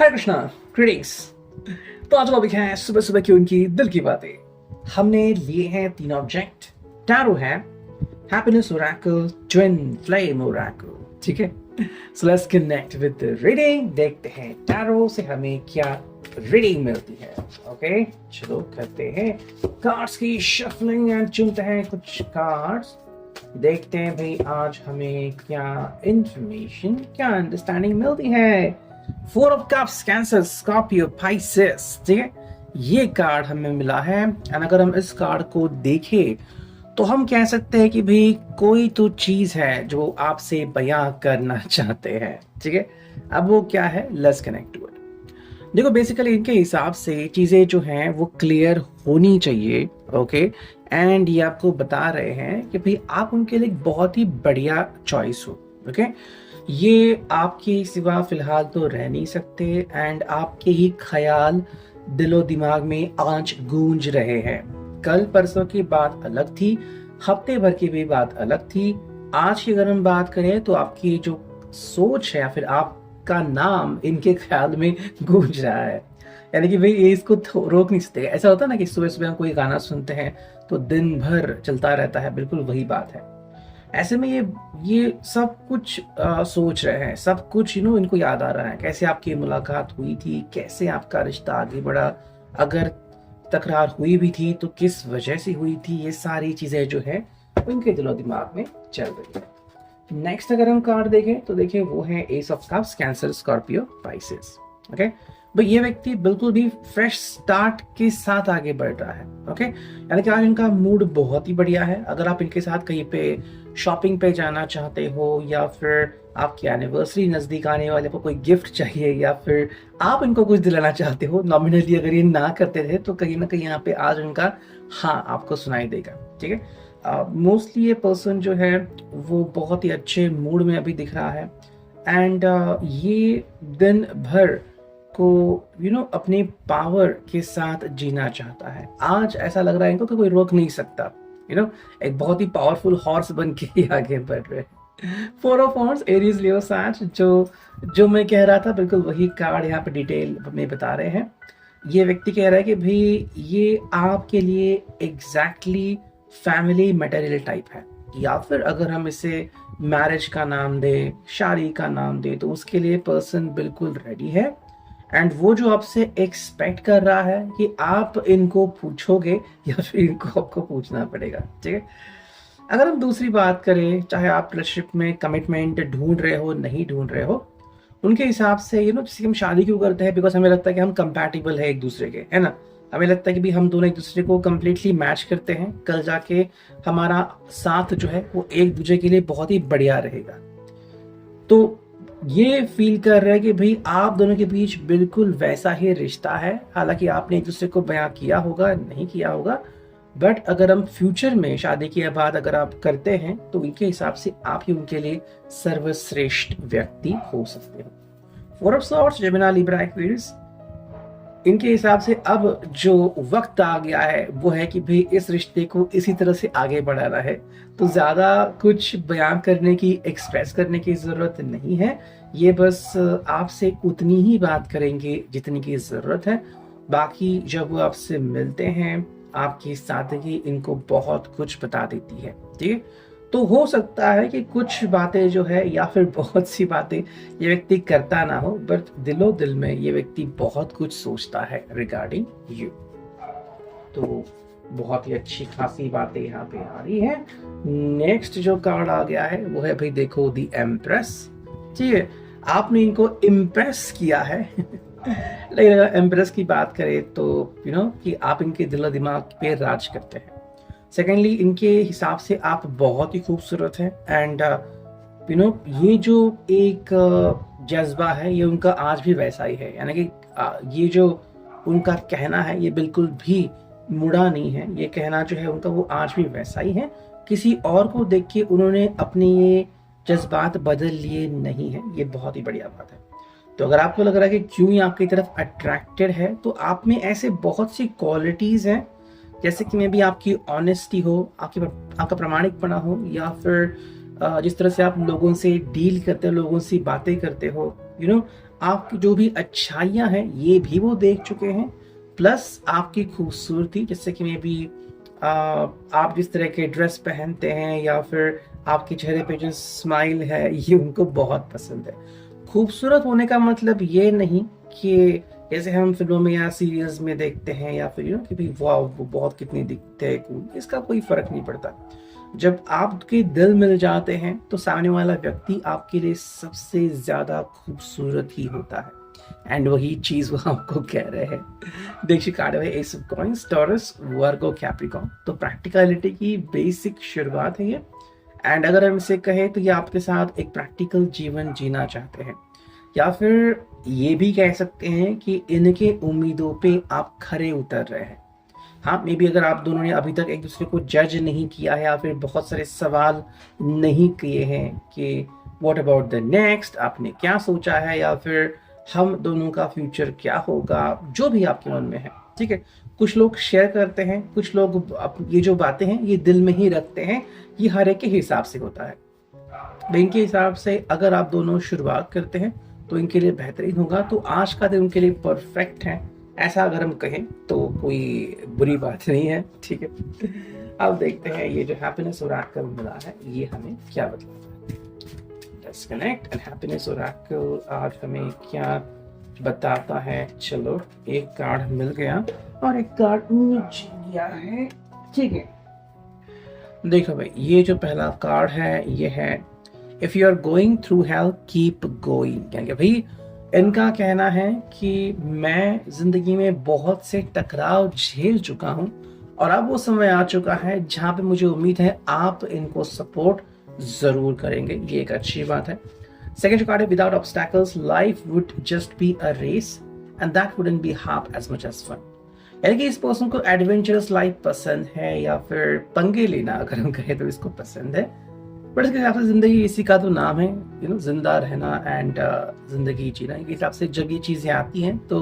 हरे Krishna, greetings. तो आज topic है सुबह सुबह की उनकी दिल की बातें। हमने लिए हैं 3 ऑब्जेक्ट। टैरो है, happiness Oracle, twin flame Oracle. ठीक है, so let's connect with the reading. देखते हैं टैरो से हमें क्या रीडिंग मिलती है। ओके, चलो करते हैं कार्ड्स की शफलिंग एंड चुनते हैं कुछ कार्ड्स। देखते हैं भाई आज हमें क्या इंफॉर्मेशन, क्या अंडरस्टैंडिंग मिलती है। 4 of cups, cancer, Scorpio, Pisces. ठीक है, ये कार्ड हमें मिला है। एंड अगर हम इस कार्ड को देखें तो हम कह सकते हैं कि भाई कोई तो चीज है जो आपसे बयां करना चाहते हैं। ठीक है, अब वो क्या है, लेट्स कनेक्ट टू इट। देखो बेसिकली इनके हिसाब से चीजें जो हैं वो क्लियर होनी चाहिए। ओके, एंड ये आपको बता रहे हैं कि भाई आप उनके लिए बहुत ही बढ़िया चॉइस हो। ओके, ये आपके सिवा फिलहाल तो रह नहीं सकते एंड आपके ही ख्याल दिलो दिमाग में आज गूंज रहे हैं। कल परसों की बात अलग थी, हफ्ते भर की भी बात अलग थी। आज की अगर हम बात करें तो आपकी जो सोच है या फिर आपका नाम इनके ख्याल में गूंज रहा है। यानी कि भाई ये इसको रोक नहीं सकते। ऐसा होता है ना कि सुबह सुबह हम कोई गाना सुनते हैं तो दिन भर चलता रहता है, बिल्कुल वही बात है। ऐसे में ये सब कुछ सोच रहे हैं, सब कुछ इनको याद आ रहा है कैसे आपकी मुलाकात हुई थी, कैसे आपका रिश्ता आगे बढ़ा, अगर तकरार हुई भी थी तो किस वजह से हुई थी। ये सारी चीजें जो है वो इनके दिलो दिमाग में चल रही है। नेक्स्ट अगर हम कार्ड देखें तो देखिए वो है S of cups, cancer, Scorpio, Pisces. Okay, भाई ये व्यक्ति बिल्कुल भी फ्रेश स्टार्ट के साथ आगे बढ़ रहा है। ओके, यानी कि आज इनका मूड बहुत ही बढ़िया है। अगर आप इनके साथ कहीं पे शॉपिंग पे जाना चाहते हो या फिर आपकी एनिवर्सरी नजदीक आने वाले को कोई गिफ्ट चाहिए या फिर आप इनको कुछ दिलाना चाहते हो, नॉमिनली अगर ये ना करते थे तो कहीं ना कहीं यहाँ पे आज इनका हाँ आपको सुनाई देगा। ठीक है, मोस्टली ये पर्सन जो है वो बहुत ही अच्छे मूड में अभी दिख रहा है एंड ये दिन भर को अपनी पावर के साथ जीना चाहता है। आज ऐसा लग रहा है इनको कि कोई रोक नहीं सकता। एक बहुत ही पावरफुल हॉर्स बन के ही आगे बढ़ रहे हैं। 4 ऑफ हॉर्स, एरीज, लियो, सैज। जो मैं कह रहा था बिल्कुल वही कार्ड यहाँ पे डिटेल में बता रहे हैं। ये व्यक्ति कह रहा है कि भाई ये आपके लिए एग्जैक्टली फैमिली मटेरियल टाइप है, या फिर अगर हम इसे मैरिज का नाम दे, शादी का नाम दे, तो उसके लिए पर्सन बिल्कुल रेडी है। एंड वो जो आपसे एक्सपेक्ट कर रहा है कि आप इनको पूछोगे या फिर इनको आपको पूछना पड़ेगा। ठीक है, अगर हम दूसरी बात करें, चाहे आप रिलेशनशिप में कमिटमेंट ढूंढ रहे हो, नहीं ढूंढ रहे हो, उनके हिसाब से जैसे हम शादी क्यों करते हैं, बिकॉज हमें लगता है कि हम कंपैटिबल है एक दूसरे के, है ना। हमें लगता है कि भी हम दोनों एक दूसरे को कंप्लीटली मैच करते हैं, कल जाके हमारा साथ जो है वो एक दूसरे के लिए बहुत ही बढ़िया रहेगा। तो ये फील कर रहे हैं कि भाई आप दोनों के बीच बिल्कुल वैसा ही रिश्ता है। हालांकि आपने एक दूसरे को बयां किया होगा, नहीं किया होगा, बट अगर हम फ्यूचर में शादी के बाद अगर आप करते हैं तो इनके हिसाब से आप ही उनके लिए सर्वश्रेष्ठ व्यक्ति हो सकते हो। 4 of swords, Gemini, Libra, Aquarius. इनके हिसाब से अब जो वक्त आ गया है वो है कि भाई इस रिश्ते को इसी तरह से आगे बढ़ाना है। तो ज्यादा कुछ बयान करने की, एक्सप्रेस करने की जरूरत नहीं है। ये बस आपसे उतनी ही बात करेंगे जितनी की जरूरत है। बाकी जब वो आपसे मिलते हैं, आपकी सादगी इनको बहुत कुछ बता देती है। ठीक है, तो हो सकता है कि कुछ बातें जो है या फिर बहुत सी बातें ये व्यक्ति करता ना हो, बट दिलो दिल में ये व्यक्ति बहुत कुछ सोचता है रिगार्डिंग यू। तो बहुत ही अच्छी खासी बातें यहाँ पे आ रही है। नेक्स्ट जो कार्ड आ गया है वो है भाई देखो दी एम्प्रेस। ठीक है, आपने इनको इम्प्रेस किया है। लेकिन अगर एम्प्रेस की बात करें तो कि आप इनके दिलो दिमाग पे राज करते हैं। सेकेंडली इनके हिसाब से आप बहुत ही खूबसूरत हैं एंड ये जो एक जज्बा है ये उनका आज भी वैसा ही है। यानी कि ये जो उनका कहना है ये बिल्कुल भी मुड़ा नहीं है। ये कहना जो है उनका वो आज भी वैसा ही है। किसी और को देख के उन्होंने अपने ये जज्बात बदल लिए नहीं है। ये बहुत ही बढ़िया बात है। तो अगर आपको लग रहा है कि क्यों ये आपकी तरफ अट्रैक्टेड है, तो आप में ऐसे बहुत सी क्वालिटीज हैं, जैसे कि मे भी आपकी ऑनेस्टी हो, आपका प्रामाणिकपना हो, या फिर जिस तरह से आप लोगों से डील करते हो, लोगों से बातें करते हो, आपकी जो भी अच्छाइयाँ हैं ये भी वो देख चुके हैं, प्लस आपकी खूबसूरती, जैसे कि मे बी आप जिस तरह के ड्रेस पहनते हैं या फिर आपके चेहरे पे जो स्माइल है ये उनको बहुत पसंद है। खूबसूरत होने का मतलब ये नहीं कि जैसे हम फिल्मों में या सीरियल्स में देखते हैं या फिर कि भाई वाह वो बहुत कितनी दिखते हैं कूल, इसका कोई फर्क नहीं पड़ता। जब आपके दिल मिल जाते हैं तो सामने वाला व्यक्ति आपके लिए सबसे ज्यादा खूबसूरत ही होता है। एंड वही चीज वो आपको कह रहे हैं। देखिए कार्ड है S of coins, taurus, Virgo, Capricorn. तो प्रैक्टिकलिटी की बेसिक शुरुआत है ये। एंड अगर हम इसे कहें तो ये आपके साथ एक प्रैक्टिकल जीवन जीना चाहते हैं, या फिर ये भी कह सकते हैं कि इनके उम्मीदों पे आप खरे उतर रहे हैं। हाँ, मे बी अगर आप दोनों ने अभी तक एक दूसरे को जज नहीं किया है या फिर बहुत सारे सवाल नहीं किए हैं कि व्हाट अबाउट द नेक्स्ट, आपने क्या सोचा है, या फिर हम दोनों का फ्यूचर क्या होगा, जो भी आपके मन में है, ठीक है। कुछ लोग शेयर करते हैं, कुछ लोग ये जो बातें हैं ये दिल में ही रखते हैं। ये हर एक के हिसाब से होता है। इनके हिसाब से अगर आप दोनों शुरुआत करते हैं तो इनके लिए बेहतरीन होगा। तो आज का दिन उनके लिए परफेक्ट है, ऐसा अगर हम कहें तो कोई बुरी बात नहीं है, ठीक है। अब देखते हैं ये जो हैप्पीनेस ओरेकल मिला है ये हमें क्या बतलाता है। Let's connect and happiness Oracle आज हमें क्या बताता है। चलो, एक कार्ड मिल गया और एक कार्ड नीचे गया है, ठीक है। देखो भाई, ये जो पहला कार्ड है ये है if you are going through hell keep going. यानी भाई इनका कहना है कि मैं जिंदगी में बहुत से टकराव झेल चुका हूं और अब वो समय आ चुका है जहां पे मुझे उम्मीद है आप इनको सपोर्ट जरूर करेंगे। ये एक अच्छी बात है। सेकंड कार्ड है without obstacles life would just be a race and that wouldn't be half as much as fun. यानी कि इस पर्सन को एडवेंचरस लाइफ पसंद है या फिर पंगे लेना अगर हम कहें तो इसको पसंद है। बट इसके हिसाब से जिंदगी इसी का तो नाम है, जिंदा रहना एंड जिंदगी जीना। इनके हिसाब से जब ये चीजें आती हैं तो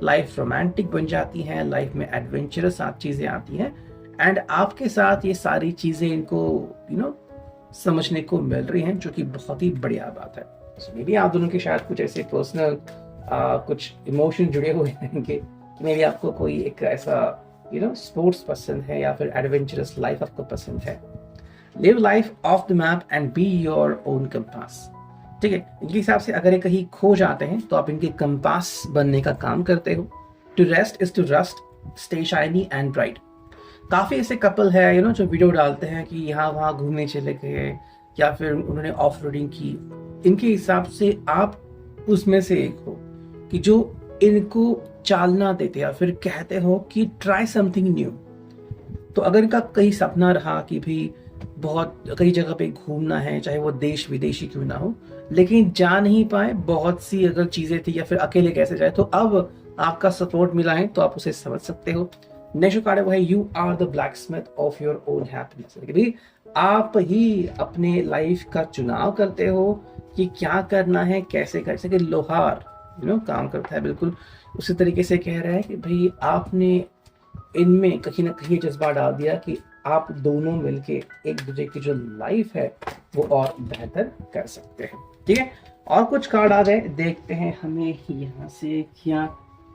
लाइफ रोमांटिक बन जाती है, लाइफ में एडवेंचरस चीजें आती हैं एंड आपके साथ ये सारी चीजें इनको समझने को मिल रही हैं, जो कि बहुत ही बढ़िया बात है। मे भी आप दोनों के शायद कुछ ऐसे पर्सनल कुछ इमोशन जुड़े हुए हैं कि मे भी आपको कोई एक ऐसा स्पोर्ट्स पसंद है या फिर एडवेंचरस लाइफ आपको पसंद है। Live life of the map and be your own compass, ठीक है। इनके हिसाब से अगर ये कहीं खो जाते हैं तो आप इनके कंपास बनने का काम करते हो। To rest is to rust, stay shiny and bright. काफी ऐसे कपल है जो वीडियो डालते हैं कि यहाँ वहाँ घूमने चले गए या फिर उन्होंने ऑफ रोडिंग की। इनके हिसाब से आप उसमें से एक हो कि जो इनको चालना देते या फिर कहते हो कि ट्राई समथिंग न्यू। तो अगर इनका कहीं सपना रहा कि भाई बहुत कई जगह पे घूमना है, चाहे वो देश विदेशी क्यों ना हो, लेकिन जा नहीं पाए, बहुत सी अगर चीजें थी या फिर अकेले कैसे जाए, तो अब आपका सपोर्ट मिला है तो आप उसे समझ सकते हो। नेक्स्ट कार्ड है वो है you are the blacksmith of your own happiness. आप ही अपने लाइफ का चुनाव करते हो कि क्या करना है, कैसे कर सके। लोहार काम करता है, बिल्कुल उसी तरीके से कह रहा है कि भाई आपने इनमें कहीं ना कहीं जज्बा डाल दिया कि आप दोनों मिलके एक दूसरे की जो लाइफ है वो और बेहतर कर सकते हैं, ठीक है। और कुछ कार्ड आ गए, देखते हैं हमें यहाँ से क्या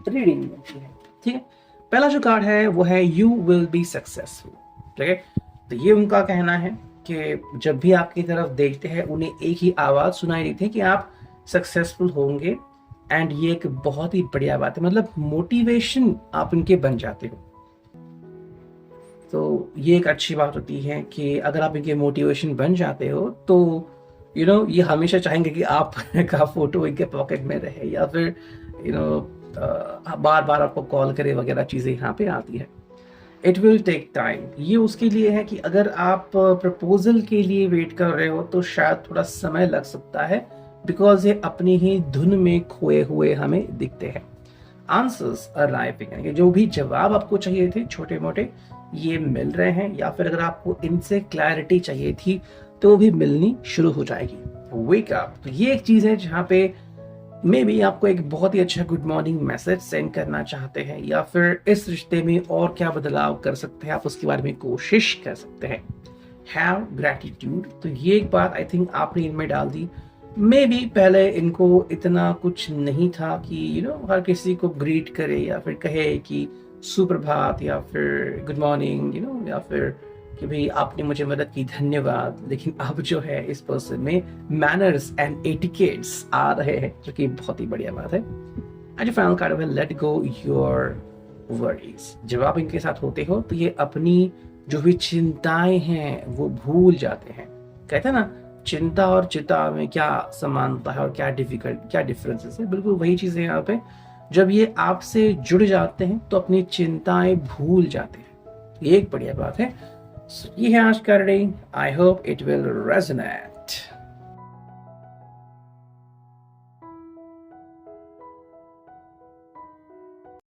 रीडिंग मिलती है, ठीक है। पहला जो कार्ड है वो है यू विल बी सक्सेसफुल, ठीक है। तो ये उनका कहना है कि जब भी आपकी तरफ देखते हैं उन्हें एक ही आवाज सुनाई देती है कि आप सक्सेसफुल होंगे एंड ये एक बहुत ही बढ़िया बात है। मतलब मोटिवेशन आप इनके बन जाते हो, तो ये एक अच्छी बात होती है कि अगर आप इनके मोटिवेशन बन जाते हो तो ये हमेशा चाहेंगे कि आप का फोटो इनके पॉकेट में रहे या फिर बार बार आपको कॉल करे वगैरह चीजें यहाँ पे आती है। इट विल टेक टाइम, ये उसके लिए है कि अगर आप प्रपोजल के लिए वेट कर रहे हो तो शायद थोड़ा समय लग सकता है, बिकॉज ये अपनी ही धुन में खोए हुए हमें दिखते हैं। आंसर्स अराइविंग, यानी कि जो भी जवाब आपको चाहिए थे छोटे मोटे ये मिल रहे हैं, या फिर अगर आपको इनसे क्लैरिटी चाहिए थी तो वो भी मिलनी शुरू हो जाएगी। वेक अप, तो ये एक चीज है जहाँ पे मे बी आपको एक बहुत ही अच्छा गुड मॉर्निंग मैसेज सेंड करना चाहते हैं, या फिर इस रिश्ते में और क्या बदलाव कर सकते हैं आप उसके बारे में कोशिश कर सकते हैं। हैव ग्रैटिट्यूड, तो ये एक बात आई थिंक आपने इनमें डाल दी मे बी पहले इनको इतना कुछ नहीं था कि हर किसी को ग्रीट करे या फिर कहे कि सुप्रभात या फिर गुड मॉर्निंग या फिर कि भाई आपने मुझे मदद की धन्यवाद। लेकिन अब जो है इस पर्सन में मैनर्स एंड एटिकेट्स आ रहे हैं, जो कि बहुत ही बढ़िया बात है। एंड जो फाइनल कार्ड है लेट गो योर वरीज। जब आप इनके साथ होते हो तो ये अपनी जो भी चिंताएं हैं वो भूल जाते हैं। कहते हैं ना, चिंता और चिता में क्या समानता है और क्या डिफरेंसेस है, बिल्कुल वही चीजें यहाँ पे। जब ये आपसे जुड़ जाते हैं तो अपनी चिंताएं भूल जाते हैं। ये एक बढ़िया बात है। ये है आज का reading. I hope it will resonate.